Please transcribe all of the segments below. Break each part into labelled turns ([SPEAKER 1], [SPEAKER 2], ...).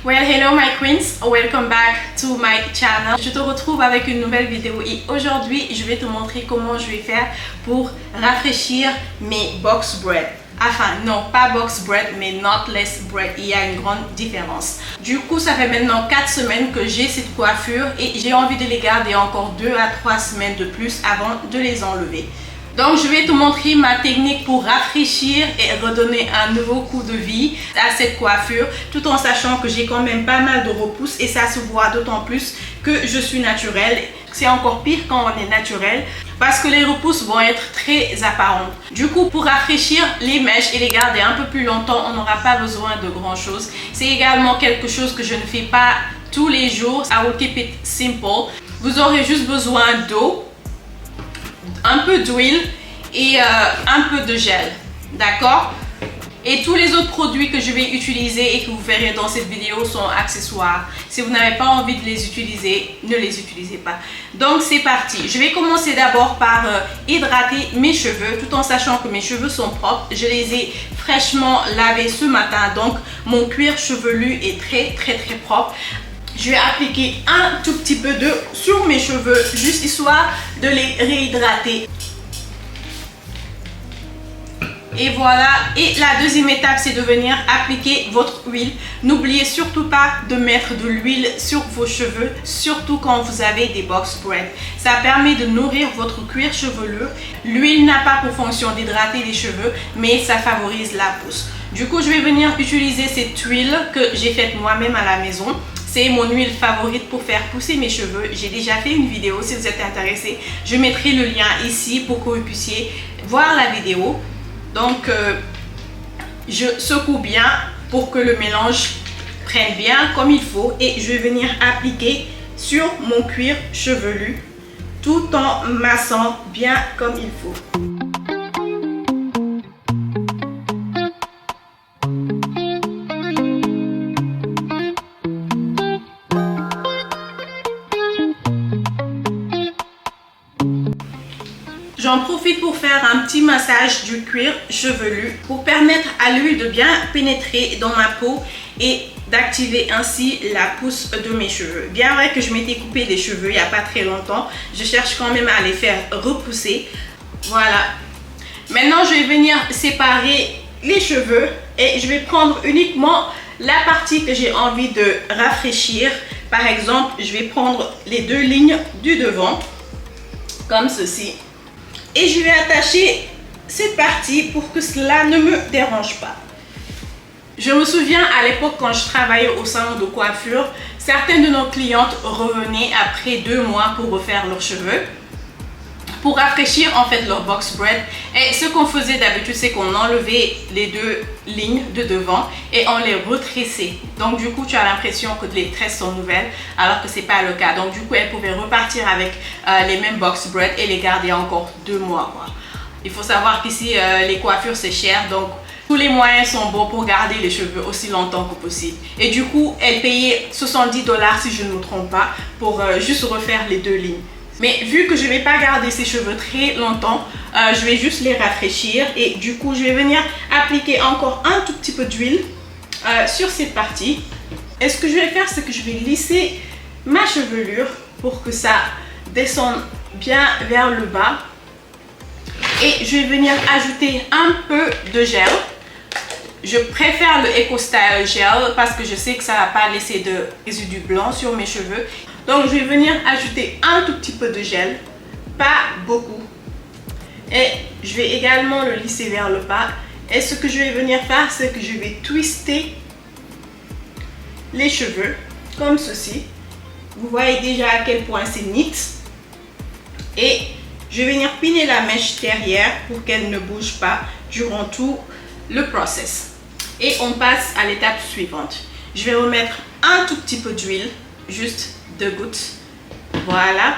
[SPEAKER 1] Well, hello my queens, welcome back to my channel. Je te retrouve avec une nouvelle vidéo et aujourd'hui je vais te montrer comment je vais faire pour rafraîchir mes box bread. Enfin non, pas box bread mais knotless bread, il y a une grande différence. Du coup ça fait maintenant 4 semaines que j'ai cette coiffure et j'ai envie de les garder encore 2 à 3 semaines de plus avant de les enlever. Donc je vais te montrer ma technique pour rafraîchir et redonner un nouveau coup de vie à cette coiffure, tout en sachant que j'ai quand même pas mal de repousses et ça se voit d'autant plus que je suis naturelle. C'est encore pire quand on est naturel parce que les repousses vont être très apparentes. Du coup, pour rafraîchir les mèches et les garder un peu plus longtemps, on n'aura pas besoin de grand chose. C'est également quelque chose que je ne fais pas tous les jours. I will keep it simple. Vous aurez juste besoin d'eau, un peu d'huile et un peu de gel, d'accord? Et tous les autres produits que je vais utiliser et que vous verrez dans cette vidéo sont accessoires. Si vous n'avez pas envie de les utiliser, ne les utilisez pas. Donc c'est parti. Je vais commencer d'abord par hydrater mes cheveux, tout en sachant que mes cheveux sont propres. Je les ai fraîchement lavés ce matin, donc mon cuir chevelu est très propre. Je vais appliquer un tout petit peu d'eau sur mes cheveux, juste histoire de les réhydrater. Et voilà, et la deuxième étape, c'est de venir appliquer votre huile. N'oubliez surtout pas de mettre de l'huile sur vos cheveux, surtout quand vous avez des box braids. Ça permet de nourrir votre cuir chevelu. L'huile n'a pas pour fonction d'hydrater les cheveux, mais ça favorise la pousse. Du coup, je vais venir utiliser cette huile que j'ai faite moi-même à la maison. C'est mon huile favorite pour faire pousser mes cheveux. J'ai déjà fait une vidéo, si vous êtes intéressé, je mettrai le lien ici pour que vous puissiez voir la vidéo. Donc, je secoue bien pour que le mélange prenne bien comme il faut. Et je vais venir appliquer sur mon cuir chevelu tout en massant bien comme il faut. J'en profite pour faire un petit massage du cuir chevelu pour permettre à l'huile de bien pénétrer dans ma peau et d'activer ainsi la pousse de mes cheveux. Bien vrai que je m'étais coupé les cheveux il n'y a pas très longtemps, je cherche quand même à les faire repousser. Voilà. Maintenant, je vais venir séparer les cheveux et je vais prendre uniquement la partie que j'ai envie de rafraîchir. Par exemple, je vais prendre les 2 lignes du devant, comme ceci. Et je vais attacher cette partie pour que cela ne me dérange pas. Je me souviens à l'époque quand je travaillais au salon de coiffure, certaines de nos clientes revenaient après 2 mois pour refaire leurs cheveux, pour rafraîchir en fait leur box braid. Et ce qu'on faisait d'habitude, c'est qu'on enlevait les 2 lignes de devant et on les retressait. Donc du coup, tu as l'impression que les tresses sont nouvelles, alors que c'est pas le cas. Donc du coup, elles pouvaient repartir avec les mêmes box braid et les garder encore 2 mois, quoi. Il faut savoir qu'ici, les coiffures c'est cher, donc tous les moyens sont bons pour garder les cheveux aussi longtemps que possible. Et du coup, elles payaient 70 $, si je ne me trompe pas, pour juste refaire les 2 lignes. Mais vu que je ne vais pas garder ces cheveux très longtemps, je vais juste les rafraîchir. Et du coup, je vais venir appliquer encore un tout petit peu d'huile sur cette partie. Et ce que je vais faire, c'est que je vais lisser ma chevelure pour que ça descende bien vers le bas. Et je vais venir ajouter un peu de gel. Je préfère le Eco Style Gel parce que je sais que ça ne va pas laisser de résidus blancs sur mes cheveux. Donc je vais venir ajouter un tout petit peu de gel, pas beaucoup. Et je vais également le lisser vers le bas. Et ce que je vais venir faire, c'est que je vais twister les cheveux comme ceci. Vous voyez déjà à quel point c'est neat. Et je vais venir piner la mèche derrière pour qu'elle ne bouge pas durant tout le process. Et on passe à l'étape suivante. Je vais remettre un tout petit peu d'huile, juste 2 gouttes. Voilà.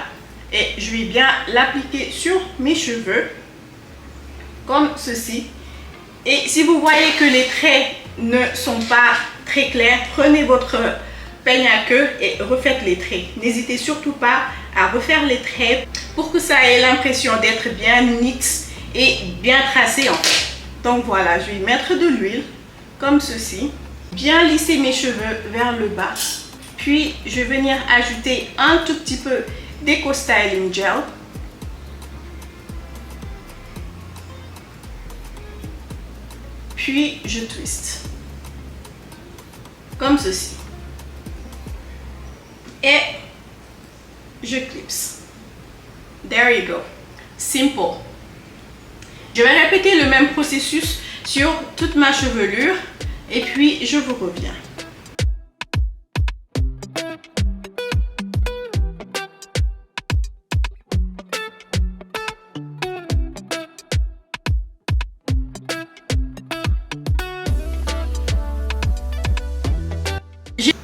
[SPEAKER 1] Et je vais bien l'appliquer sur mes cheveux, comme ceci. Et si vous voyez que les traits ne sont pas très clairs, prenez votre peigne à queue et refaites les traits. N'hésitez surtout pas à refaire les traits pour que ça ait l'impression d'être bien neat et bien tracé en fait. Donc voilà, je vais mettre de l'huile comme ceci bien lisser mes cheveux vers le bas. Puis, je vais venir ajouter un tout petit peu d'Eco Styling Gel. Puis, je twist. Comme ceci. Et je clipse. There you go. Simple. Je vais répéter le même processus sur toute ma chevelure et puis je vous reviens.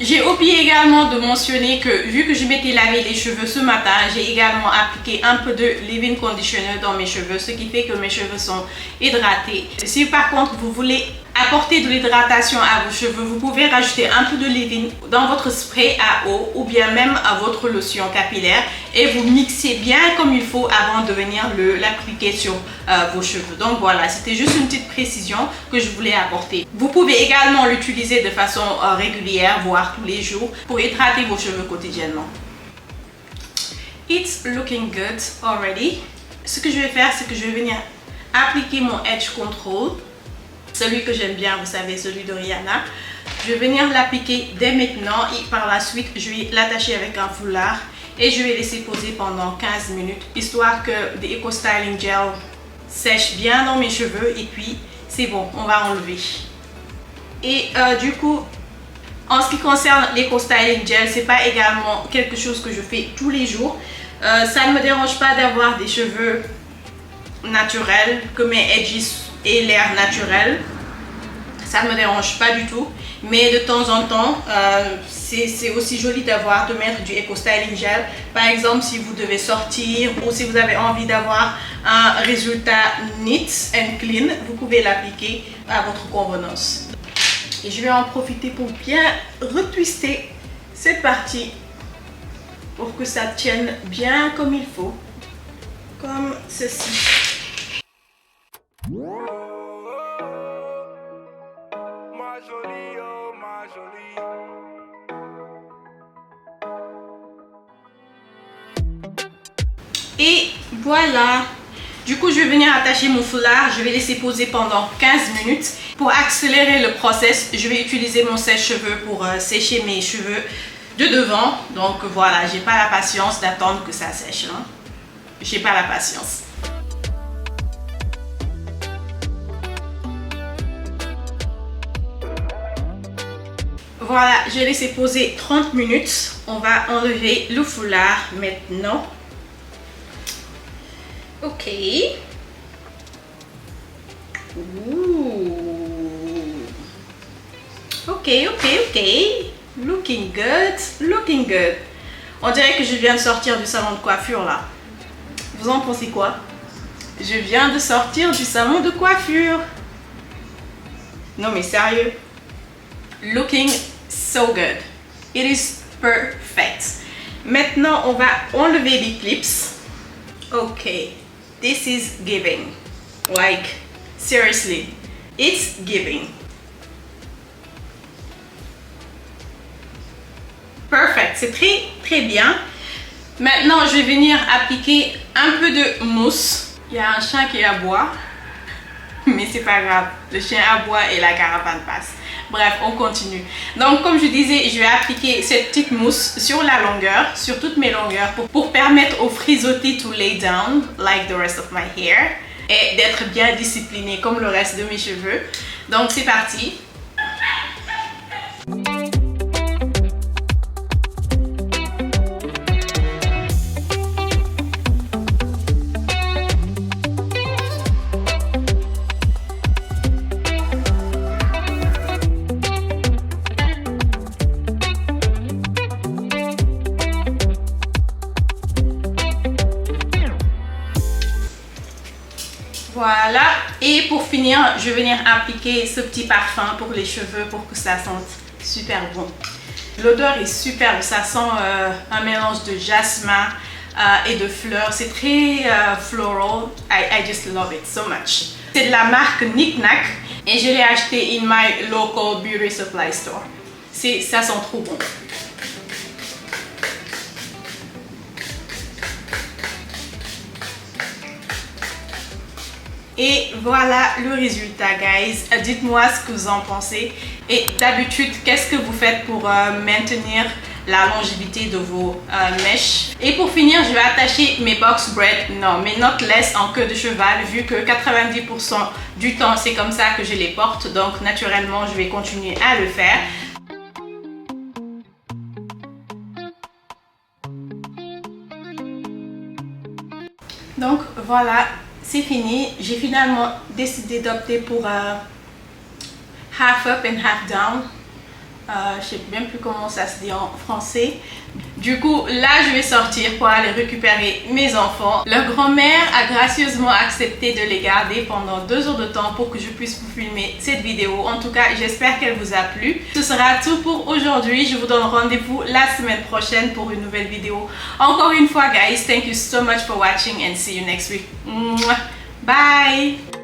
[SPEAKER 1] J'ai oublié également de mentionner que vu que je m'étais lavé les cheveux ce matin, j'ai également appliqué un peu de leave-in conditioner dans mes cheveux, ce qui fait que mes cheveux sont hydratés. Si par contre vous voulez apporter de l'hydratation à vos cheveux, vous pouvez rajouter un peu de leave-in dans votre spray à eau ou bien même à votre lotion capillaire et vous mixez bien comme il faut avant de venir l'appliquer sur vos cheveux. Donc voilà, c'était juste une petite précision que je voulais apporter. Vous pouvez également l'utiliser de façon régulière, voire tous les jours, pour hydrater vos cheveux quotidiennement. It's looking good already. Ce que je vais faire, c'est que je vais venir appliquer mon Edge Control. Celui que j'aime bien, vous savez, celui de Rihanna. Je vais venir l'appliquer dès maintenant et par la suite, je vais l'attacher avec un foulard et je vais laisser poser pendant 15 minutes, histoire que l'Eco Styling Gel sèche bien dans mes cheveux et puis c'est bon, on va enlever. Et du coup, en ce qui concerne l'Eco Styling Gel, c'est pas également quelque chose que je fais tous les jours. Ça ne me dérange pas d'avoir des cheveux naturels, que mes edges aient l'air naturel. Ça ne me dérange pas du tout. Mais de temps en temps, c'est aussi joli de mettre du Eco Styling Gel. Par exemple, si vous devez sortir ou si vous avez envie d'avoir un résultat neat and clean, vous pouvez l'appliquer à votre convenance. Et je vais en profiter pour bien retwister cette partie pour que ça tienne bien comme il faut, comme ceci. Et voilà. Du coup, je vais venir attacher mon foulard. Je vais laisser poser pendant 15 minutes. Pour accélérer le process, je vais utiliser mon sèche-cheveux pour sécher mes cheveux de devant. Donc voilà, j'ai pas la patience d'attendre que ça sèche. Hein. J'ai pas la patience. Voilà, j'ai laissé poser 30 minutes. On va enlever le foulard maintenant. Ok. Ouh. Ok. Looking good. On dirait que je viens de sortir du salon de coiffure là. Vous en pensez quoi? Je viens de sortir du salon de coiffure. Non mais sérieux. Looking so good. It is perfect. Maintenant, on va enlever les clips. Ok. This is giving. Like, seriously. It's giving. Perfect. C'est très bien. Maintenant, je vais venir appliquer un peu de mousse. Il y a un chien qui aboie. Mais c'est pas grave. Le chien aboie et la caravane passe. Bref, on continue. Donc, comme je disais, je vais appliquer cette petite mousse sur la longueur, sur toutes mes longueurs, pour permettre au frisottis to lay down, like the rest of my hair, et d'être bien discipliné comme le reste de mes cheveux. Donc, c'est parti. Voilà, et pour finir, je vais venir appliquer ce petit parfum pour les cheveux pour que ça sente super bon. L'odeur est superbe, ça sent un mélange de jasmin et de fleurs. C'est très floral. I just love it so much. C'est de la marque Knick Knack. Et je l'ai acheté in my local beauty supply store. Ça sent trop bon. Et voilà le résultat, guys. Dites-moi ce que vous en pensez. Et d'habitude, qu'est-ce que vous faites pour maintenir la longévité de vos mèches? Et pour finir, je vais attacher mes box braid, non, mes knotless en queue de cheval, vu que 90% du temps, c'est comme ça que je les porte. Donc, naturellement, je vais continuer à le faire. Donc, voilà. C'est fini. J'ai finalement décidé d'opter pour half up and half down. Je ne sais même plus comment ça se dit en français. Du coup, là, je vais sortir pour aller récupérer mes enfants. Leur grand-mère a gracieusement accepté de les garder pendant 2 heures de temps pour que je puisse vous filmer cette vidéo. En tout cas, j'espère qu'elle vous a plu. Ce sera tout pour aujourd'hui. Je vous donne rendez-vous la semaine prochaine pour une nouvelle vidéo. Encore une fois, guys, thank you so much for watching and see you next week. Bye!